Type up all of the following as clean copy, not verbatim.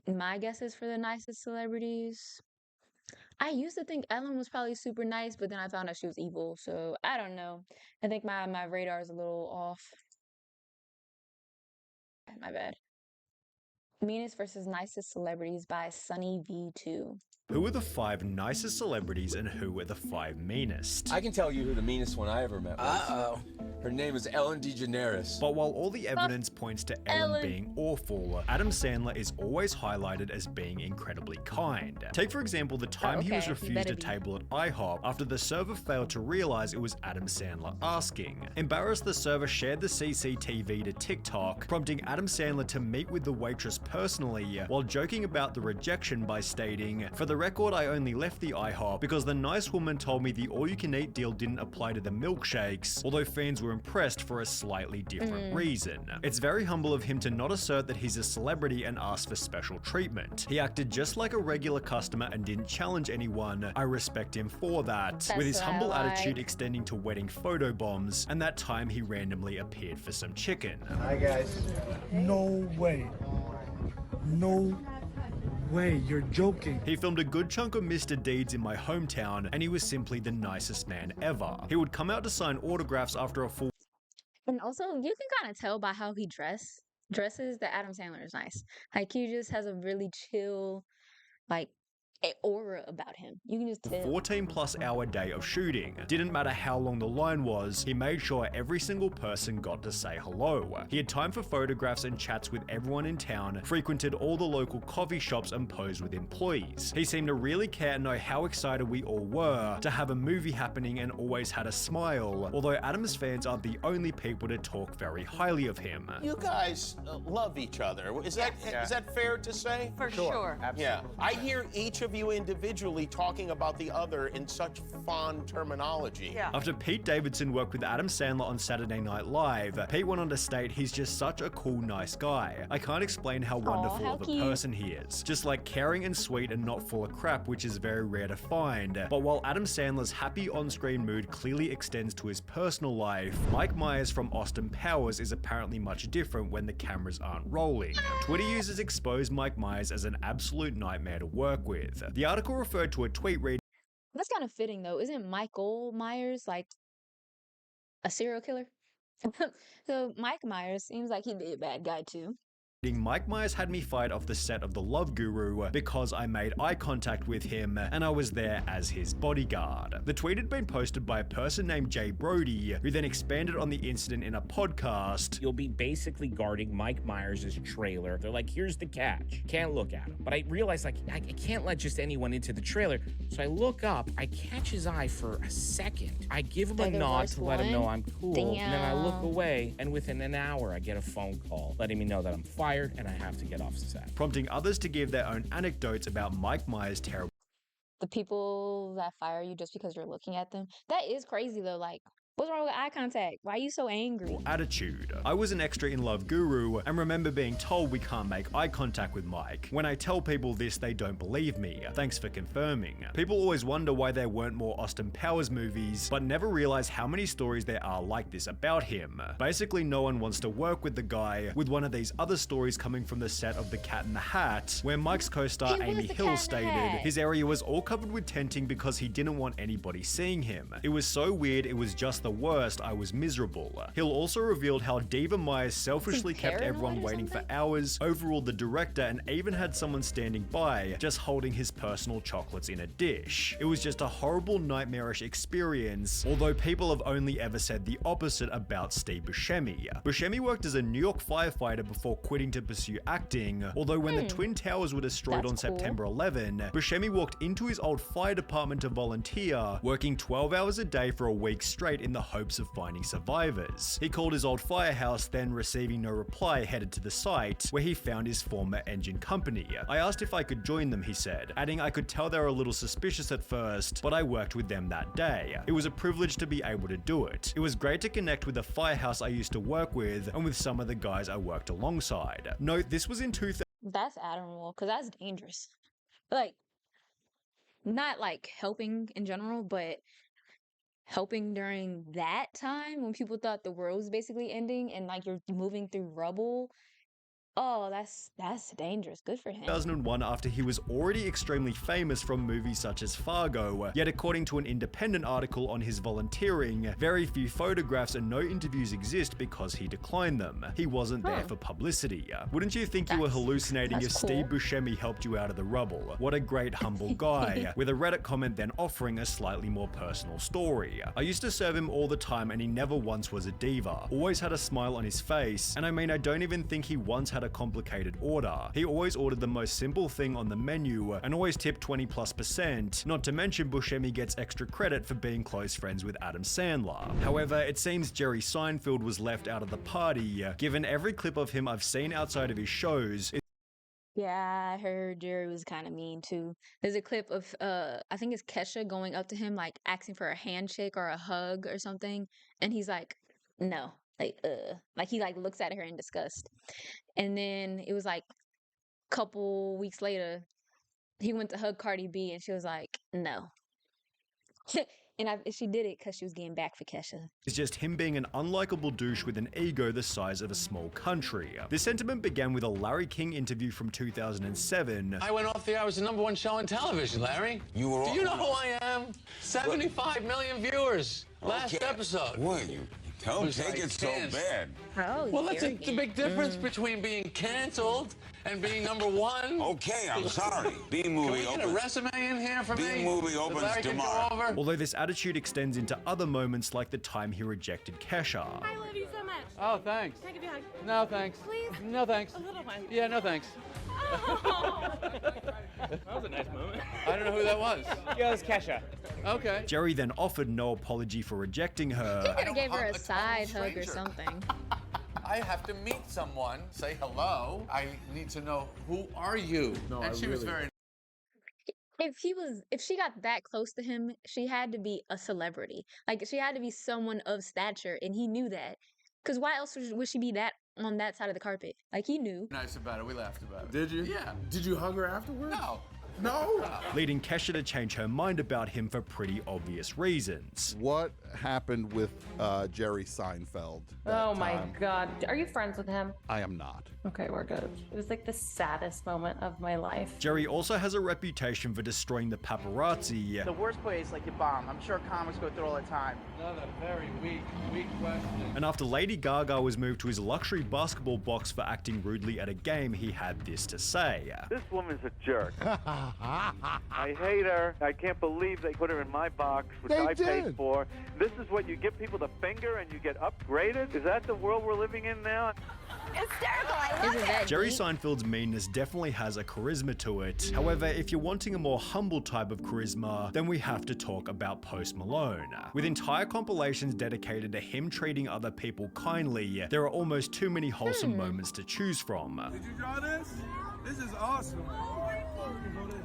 My guesses for the nicest celebrities. I used to think Ellen was probably super nice, but then I found out she was evil. So I don't know. I think my radar is a little off. My bad. Meanest versus nicest celebrities by Sunny V2. Who are the 5 nicest celebrities and who are the 5 meanest? I can tell you who the meanest one I ever met was. Uh-oh. Her name is Ellen DeGeneres. But while all the evidence points to Ellen being awful, Adam Sandler is always highlighted as being incredibly kind. Take for example the time he was refused a table at IHOP after the server failed to realize it was Adam Sandler asking. Embarrassed, the server shared the CCTV to TikTok, prompting Adam Sandler to meet with the waitress personally, while joking about the rejection by stating, "For the record, I only left the IHOP because the nice woman told me the all-you-can-eat deal didn't apply to the milkshakes," although fans were impressed for a slightly different reason. It's very humble of him to not assert that he's a celebrity and ask for special treatment. He acted just like a regular customer and didn't challenge anyone. I respect him for that, with his humble attitude extending to wedding photo bombs, and that time he randomly appeared for some chicken. Hi guys. No way. No way, you're joking. He filmed a good chunk of Mr. Deeds in my hometown, and he was simply the nicest man ever. He would come out to sign autographs after a full And also, you can kind of tell by how he dresses that Adam Sandler is nice. Like he just has a really chill, like aura about him. You can just tell. 14+ hour day of shooting. Didn't matter how long the line was, he made sure every single person got to say hello. He had time for photographs and chats with everyone in town, frequented all the local coffee shops and posed with employees. He seemed to really care and know how excited we all were to have a movie happening and always had a smile, although Adam's fans aren't the only people to talk very highly of him. You guys love each other. Is that fair to say? For sure. Absolutely. Yeah. I hear each of you individually talking about the other in such fond terminology. Yeah. After Pete Davidson worked with Adam Sandler on Saturday Night Live, Pete went on to state he's just such a cool, nice guy. I can't explain how wonderful of a person he is. Just like caring and sweet and not full of crap, which is very rare to find. But while Adam Sandler's happy on-screen mood clearly extends to his personal life, Mike Myers from Austin Powers is apparently much different when the cameras aren't rolling. Twitter users expose Mike Myers as an absolute nightmare to work with. The article referred to a tweet reading, That's kind of fitting though. Isn't Michael Myers like a serial killer? So Mike Myers seems like he'd be a bad guy too. "Mike Myers had me fired off the set of The Love Guru because I made eye contact with him and I was there as his bodyguard." The tweet had been posted by a person named Jay Brody, who then expanded on the incident in a podcast. You'll be basically guarding Mike Myers' trailer. They're like, here's the catch. Can't look at him. But I realized, like, I can't let just anyone into the trailer. So I look up, I catch his eye for a second. I give him a nod to let him know I'm cool. And then I look away, and within an hour, I get a phone call letting me know that I'm fired and I have to get off set. Prompting others to give their own anecdotes about Mike Myers' terrible The people that fire you just because you're looking at them. That is crazy though. Like, what's wrong with eye contact? Why are you so angry? attitude. I was an extra in Love Guru and remember being told we can't make eye contact with Mike. When I tell people this, they don't believe me. Thanks for confirming. People always wonder why there weren't more Austin Powers movies, but never realize how many stories there are like this about him. Basically, no one wants to work with the guy, with one of these other stories coming from the set of The Cat in the Hat, where Mike's co-star Amy Hill stated his area was all covered with tenting because he didn't want anybody seeing him. It was so weird, it was just the worst, I was miserable. Hill also revealed how Diva Myers selfishly kept everyone waiting for hours, overruled the director, and even had someone standing by, just holding his personal chocolates in a dish. It was just a horrible, nightmarish experience, although people have only ever said the opposite about Steve Buscemi. Buscemi worked as a New York firefighter before quitting to pursue acting, although when the Twin Towers were destroyed on September 11, Buscemi walked into his old fire department to volunteer, working 12 hours a day for a week straight in the hopes of finding survivors. He called his old firehouse, then receiving no reply, headed to the site, where he found his former engine company. I asked if I could join them, he said, adding I could tell they were a little suspicious at first, but I worked with them that day. It was a privilege to be able to do it. It was great to connect with the firehouse I used to work with, and with some of the guys I worked alongside. Note, this was in 2000. That's admirable, because that's dangerous. Like, not like helping in general, but helping during that time when people thought the world was basically ending and like you're moving through rubble Oh, that's dangerous. Good for him. 2001 after he was already extremely famous from movies such as Fargo, yet according to an independent article on his volunteering, very few photographs and no interviews exist because he declined them. He wasn't there for publicity. Wouldn't you think you were hallucinating if that's Steve cool. Buscemi helped you out of the rubble? What a great humble guy, with a Reddit comment then offering a slightly more personal story. I used to serve him all the time and he never once was a diva. Always had a smile on his face, and I mean I don't even think he once had a complicated order. He always ordered the most simple thing on the menu and always tipped 20+%, not to mention Buscemi gets extra credit for being close friends with Adam Sandler. However, it seems Jerry Seinfeld was left out of the party, given every clip of him I've seen outside of his shows. Yeah, I heard Jerry was kind of mean too. There's a clip of I think it's Kesha going up to him like asking for a handshake or a hug or something, and he's like, no, like he like looks at her in disgust. And then it was like a couple weeks later, he went to hug Cardi B, and she was like, no. And she did it because she was getting back for Kesha. It's just him being an unlikable douche with an ego the size of a small country. This sentiment began with a Larry King interview from 2007. I went off the air. I was the #1 show on television, Larry. You were Do you know who I am? 75 million viewers. Last Okay. episode. What, you don't Was take I it so can't. bad. Oh, Well, that's the arrogant. big difference between being canceled and being #1. Okay, I'm sorry. B Can movie we get a opens. resume in here for me? B-movie that opens Larry can go tomorrow. over? Although this attitude extends into other moments like the time he rejected Kesha. I love you so much. Oh, thanks. Can I give you a hug? No, thanks. Please? No, thanks. A little one. Yeah, no, thanks. Oh. That was a nice moment. I don't know who that was. Yeah, it was Kesha. Okay. Jerry then offered no apology for rejecting He her. could have gave her hug a a side total hug or stranger. something. I have to meet someone, say hello. I need to know, who are you? And she was very If she got that close to him, she had to be a celebrity. Like she had to be someone of stature, and he knew that. Cause why else would she be that on that side of the carpet? Like he knew. nice about it. We laughed about it. Did you? Yeah. Did you hug her afterwards? No. No? Leading Kesha to change her mind about him for pretty obvious reasons. What happened with Jerry Seinfeld? that Oh my time? God. Are you friends with him? I am not. Okay, we're good. It was like the saddest moment of my life. Jerry also has a reputation for destroying the paparazzi. The worst place, like you bomb. I'm sure comics go through all the time. Another very weak question. And after Lady Gaga was moved to his luxury basketball box for acting rudely at a game, he had this to say. This woman's a jerk. I hate her. I can't believe they put her in my box, which I paid for. This is what you give people the finger and you get upgraded? Is that the world we're living in now? Hysterical. I love Isn't it. that Jerry deep? Seinfeld's meanness definitely has a charisma to it. However, if you're wanting a more humble type of charisma, then we have to talk about Post Malone. With entire compilations dedicated to him treating other people kindly, there are almost too many wholesome moments to choose from. Did you draw this? This is awesome. I love you too.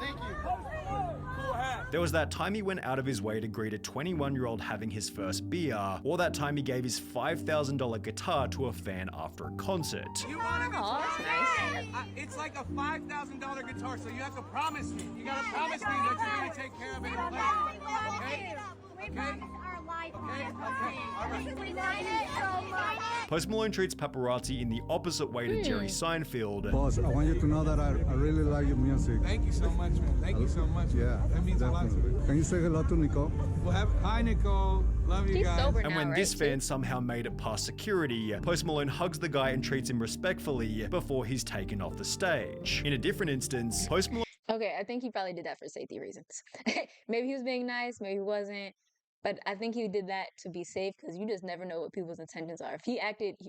Thank you. Cool hat. There was that time he went out of his way to greet a 21-year-old having his first beer, or that time he gave his $5,000 guitar to a fan after a concert. You want a guitar? Aw, that's nice. It's like a $5,000 guitar, so you have to promise me. You gotta promise me that you're gonna take care of it and play it. Okay? Okay? Post Malone treats paparazzi in the opposite way to Jerry Seinfeld. Boss, I want you to know that I really like your music. Thank you so much, man. Thank you so much. Yeah, that means a lot to me. Can you say hello to Nicole? Well, hi, Nicole. Love you He's guys. sober And now, when right? this fan somehow made it past security, Post Malone hugs the guy and treats him respectfully before he's taken off the stage. In a different instance, Post Malone Okay, I think he probably did that for safety reasons. Maybe he was being nice, maybe he wasn't. But I think he did that to be safe because you just never know what people's intentions are. If he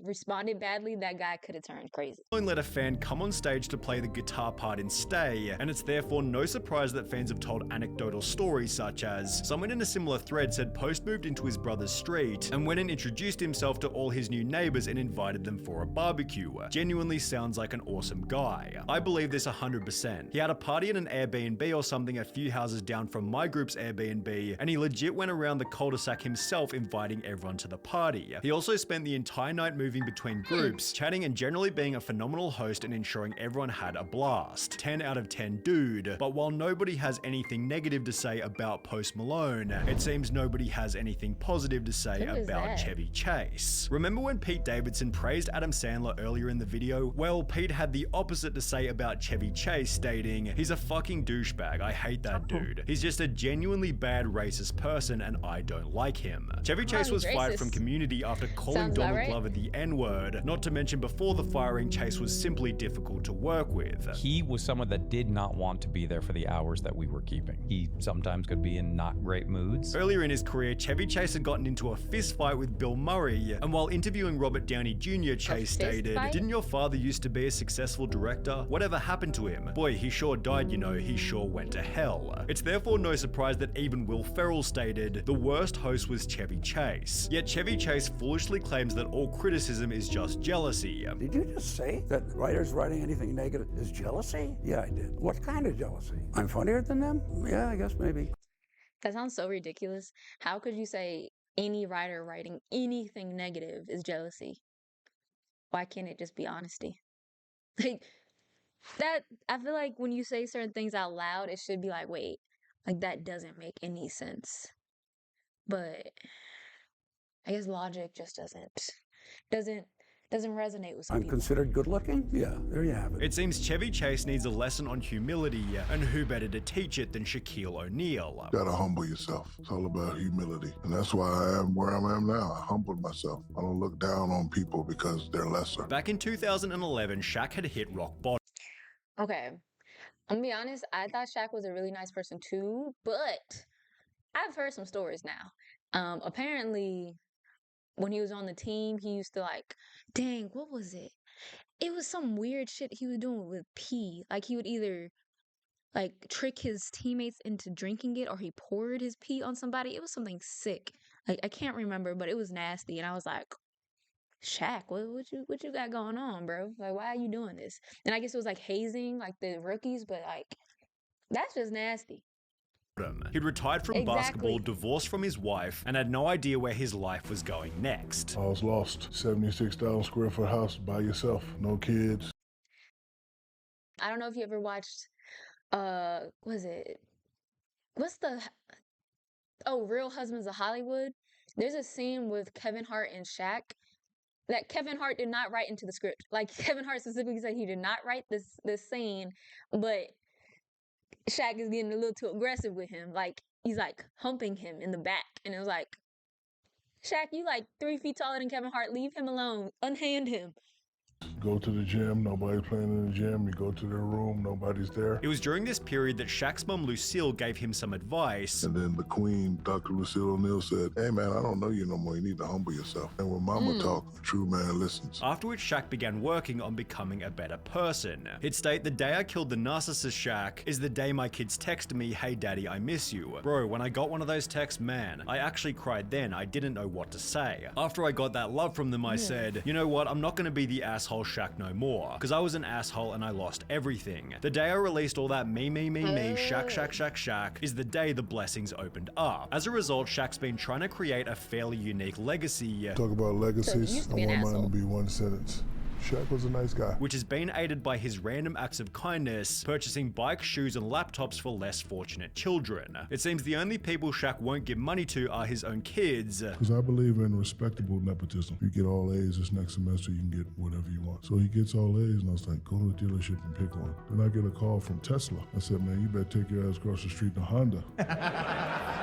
responded badly, that guy could have turned crazy. let a fan come on stage to play the guitar part in Stay, and it's therefore no surprise that fans have told anecdotal stories such as, someone in a similar thread said Post moved into his brother's street and went and introduced himself to all his new neighbors and invited them for a barbecue. Genuinely sounds like an awesome guy. I believe this 100%. He had a party at an Airbnb or something a few houses down from my group's Airbnb, and he legit went around the the cul-de-sac himself inviting everyone to the party. He also spent the entire night moving between groups, chatting and generally being a phenomenal host and ensuring everyone had a blast. 10 out of 10 dude. But while nobody has anything negative to say about Post Malone, it seems nobody has anything positive to say about Chevy Chase. Remember when Pete Davidson praised Adam Sandler earlier in the video? Well, Pete had the opposite to say about Chevy Chase, stating, "He's a fucking douchebag, I hate that dude. He's just a genuinely bad racist person and I don't like him." Chevy Chase was fired from Community after calling Donald Glover the N-word, not to mention before the firing, Chase was simply difficult to work with. He was someone that did not want to be there for the hours that we were keeping. He sometimes could be in not great moods. Earlier in his career, Chevy Chase had gotten into a fist fight with Bill Murray, and while interviewing Robert Downey Jr., Chase stated, "Didn't your father used to be a successful director? Whatever happened to him? Boy, he sure died, you know, he sure went to hell." It's therefore no surprise that even Will Ferrell stated, "The worst host was Chevy Chase." Yet Chevy Chase foolishly claims that all criticism is just jealousy. Did you just say that writers writing anything negative is jealousy? Yeah, I did. What kind of jealousy? I'm funnier than them? Yeah, I guess maybe. That sounds so ridiculous. How could you say any writer writing anything negative is jealousy? Why can't it just be honesty? Like, that, I feel like when you say certain things out loud, it should be like, wait, like that doesn't make any sense. But I guess logic just doesn't resonate with some I'm people. considered good looking? Yeah, there you have it. It seems Chevy Chase needs a lesson on humility, and who better to teach it than Shaquille O'Neal? You gotta humble yourself. It's all about humility. And that's why I am where I am now. I humbled myself. I don't look down on people because they're lesser. Back in 2011, Shaq had hit rock bottom. Okay, I'm gonna be honest, I thought Shaq was a really nice person too, but I've heard some stories now. Apparently, when he was on the team, he used to like, dang, what was it? It was some weird shit he was doing with pee. Like he would either like trick his teammates into drinking it or he poured his pee on somebody. It was something sick. Like I can't remember, but it was nasty. And I was like, Shaq, what you got going on, bro? Like, why are you doing this? And I guess it was like hazing like the rookies, but like that's just nasty. He'd retired from basketball, divorced from his wife, and had no idea where his life was going next. I was lost. 76,000 square foot house by yourself, no kids. I don't know if you ever watched, Real Husbands of Hollywood? There's a scene with Kevin Hart and Shaq that Kevin Hart did not write into the script. Like Kevin Hart specifically said he did not write this scene, but Shaq is getting a little too aggressive with him. Like, he's like humping him in the back. And it was like, Shaq, you like 3 feet taller than Kevin Hart. Leave him alone. Unhand him. Go to the gym, nobody's playing in the gym. You go to their room, nobody's there. It was during this period that Shaq's mom Lucille gave him some advice. And then the queen, Dr. Lucille O'Neal, said, "Hey man, I don't know you no more. You need to humble yourself." And when mama talks, a true man listens. After which Shaq began working on becoming a better person. He'd state, "The day I killed the narcissist Shaq is the day my kids texted me, 'Hey daddy, I miss you.' Bro, when I got one of those texts, man, I actually cried then. I didn't know what to say. After I got that love from them, I said, you know what, I'm not gonna be the asshole Shaq no more, because I was an asshole and I lost everything. The day I released all that me, Shaq is the day the blessings opened up. As a result, Shaq's been trying to create a fairly unique legacy. Talk about legacies, I want mine to be one sentence. Shaq was a nice guy. Which has been aided by his random acts of kindness, purchasing bikes, shoes, and laptops for less fortunate children. It seems the only people Shaq won't give money to are his own kids. Because I believe in respectable nepotism. You get all A's this next semester, you can get whatever you want. So he gets all A's, and I was like, go to the dealership and pick one. Then I get a call from Tesla. I said, man, you better take your ass across the street to Honda.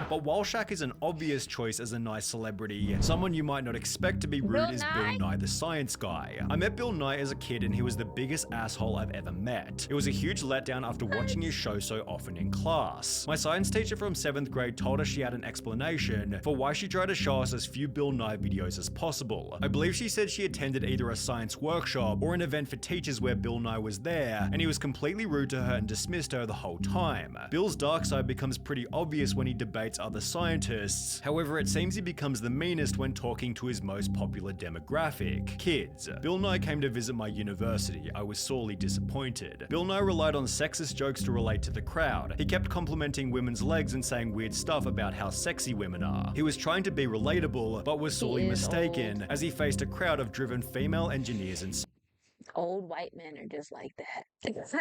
But while Shaq is an obvious choice as a nice celebrity, someone you might not expect to be rude is Bill Nye the Science Guy. I met Bill Nye as a kid and he was the biggest asshole I've ever met. It was a huge letdown after watching his show so often in class. My science teacher from 7th grade told us she had an explanation for why she tried to show us as few Bill Nye videos as possible. I believe she said she attended either a science workshop or an event for teachers where Bill Nye was there, and he was completely rude to her and dismissed her the whole time. Bill's dark side becomes pretty obvious when he debates meets other scientists. However, it seems he becomes the meanest when talking to his most popular demographic, kids. Bill Nye came to visit my university. I was sorely disappointed. Bill Nye relied on sexist jokes to relate to the crowd. He kept complimenting women's legs and saying weird stuff about how sexy women are. He was trying to be relatable, but was sorely mistaken as he faced a crowd of driven female engineers and Old white men are just like that.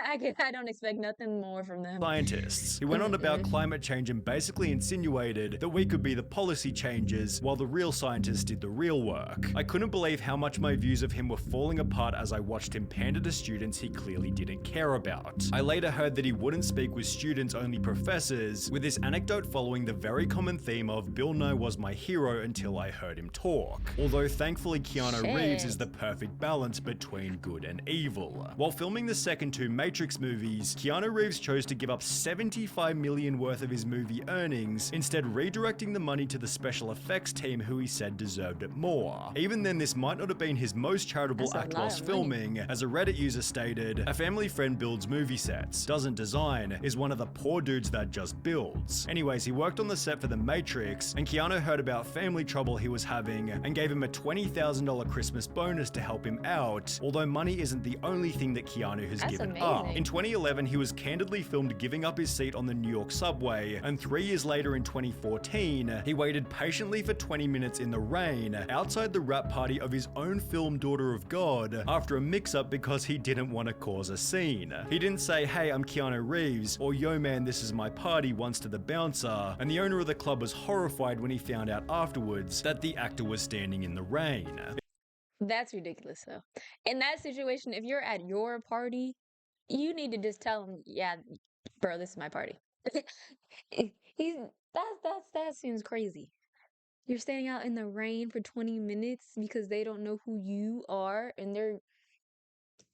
I don't expect nothing more from them. scientists. He went on about climate change and basically insinuated that we could be the policy changers while the real scientists did the real work. I couldn't believe how much my views of him were falling apart as I watched him pander to students he clearly didn't care about. I later heard that he wouldn't speak with students, only professors, with this anecdote following the very common theme of Bill Nye was my hero until I heard him talk. Although thankfully Keanu Reeves is the perfect balance between good and evil. While filming the second two Matrix movies, Keanu Reeves chose to give up $75 million worth of his movie earnings, instead redirecting the money to the special effects team who he said deserved it more. Even then, this might not have been his most charitable act whilst filming. As a Reddit user stated, a family friend builds movie sets, doesn't design, is one of the poor dudes that just builds. Anyways, he worked on the set for The Matrix, and Keanu heard about family trouble he was having and gave him a $20,000 Christmas bonus to help him out, although money isn't the only thing that Keanu has given up. In 2011, he was candidly filmed giving up his seat on the New York subway, and 3 years later in 2014, he waited patiently for 20 minutes in the rain outside the wrap party of his own film Daughter of God after a mix-up because he didn't want to cause a scene. He didn't say, "Hey, I'm Keanu Reeves," or "Yo man, this is my party," once to the bouncer, and the owner of the club was horrified when he found out afterwards that the actor was standing in the rain. That's ridiculous, though. In that situation, if you're at your party, you need to just tell him, "Yeah, bro, this is my party." That seems crazy. You're standing out in the rain for 20 minutes because they don't know who you are, and they're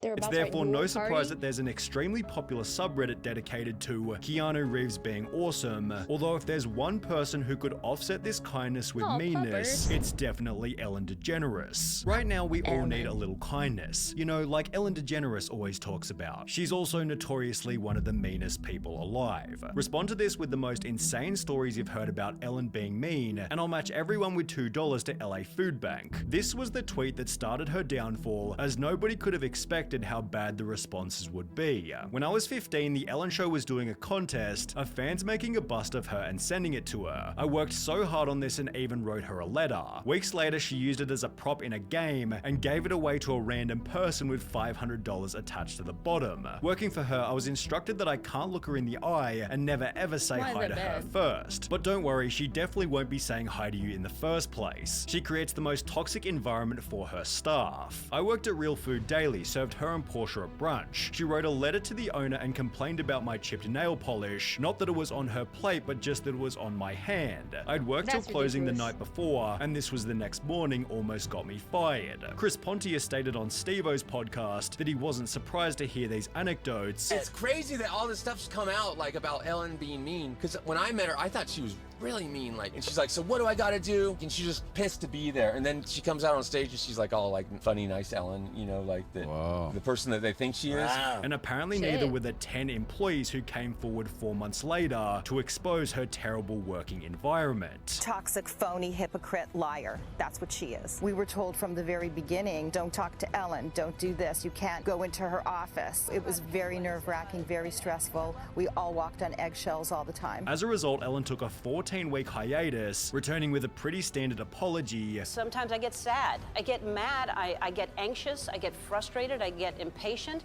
It's about to therefore wreck no your surprise party. that there's an extremely popular subreddit dedicated to Keanu Reeves being awesome, although if there's one person who could offset this kindness with meanness, it's definitely Ellen DeGeneres. Right now, we all need a little kindness, you know, like Ellen DeGeneres always talks about. She's also notoriously one of the meanest people alive. Respond to this with the most insane stories you've heard about Ellen being mean, and I'll match everyone with $2 to LA Food Bank. This was the tweet that started her downfall, as nobody could have expected how bad the responses would be. When I was 15, the Ellen Show was doing a contest of fans making a bust of her and sending it to her. I worked so hard on this and even wrote her a letter. Weeks later, she used it as a prop in a game and gave it away to a random person with $500 attached to the bottom. Working for her, I was instructed that I can't look her in the eye and never ever say hi to her first. But don't worry, she definitely won't be saying hi to you in the first place. She creates the most toxic environment for her staff. I worked at Real Food Daily, served her and Portia at brunch. She wrote a letter to the owner and complained about my chipped nail polish. Not that it was on her plate, but just that it was on my hand. I'd worked till closing the night before, and this was the next morning, almost got me fired. Chris Pontius stated on Steve-O's podcast that he wasn't surprised to hear these anecdotes. It's crazy that all this stuff's come out, like, about Ellen being mean. Because when I met her, I thought she was really mean, like, and she's like, "So what do I gotta do?" And she's just pissed to be there. And then she comes out on stage and she's like, all like funny, nice Ellen, you know, like the person that they think she is. And apparently neither were the 10 employees who came forward 4 months later to expose her terrible working environment. Toxic, phony, hypocrite, liar. That's what she is. We were told from the very beginning, don't talk to Ellen, don't do this, you can't go into her office. It was very nerve-wracking, very stressful. We all walked on eggshells all the time. As a result, Ellen took a 14-week hiatus, returning with a pretty standard apology. Sometimes I get sad, I get mad, I get anxious, I get frustrated, I get impatient,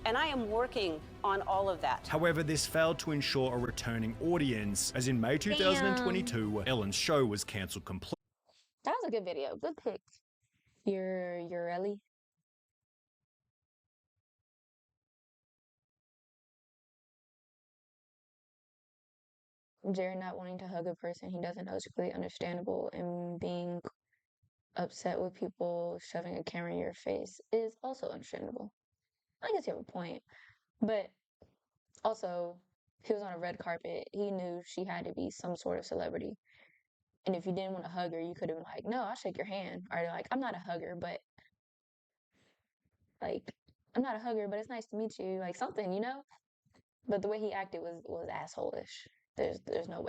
and I am working on all of that. However, this failed to ensure a returning audience, as in May 2022, Ellen's show was cancelled completely. That was a good video. Good pick. Your Ellie. Jared not wanting to hug a person he doesn't know is completely understandable, and being upset with people shoving a camera in your face is also understandable. I guess you have a point. But also, he was on a red carpet. He knew she had to be some sort of celebrity. And if you didn't want to hug her, you could have been like, "No, I'll shake your hand." Or like, "I'm not a hugger, but it's nice to meet you." Like something, you know? But the way he acted was asshole-ish. There's no way.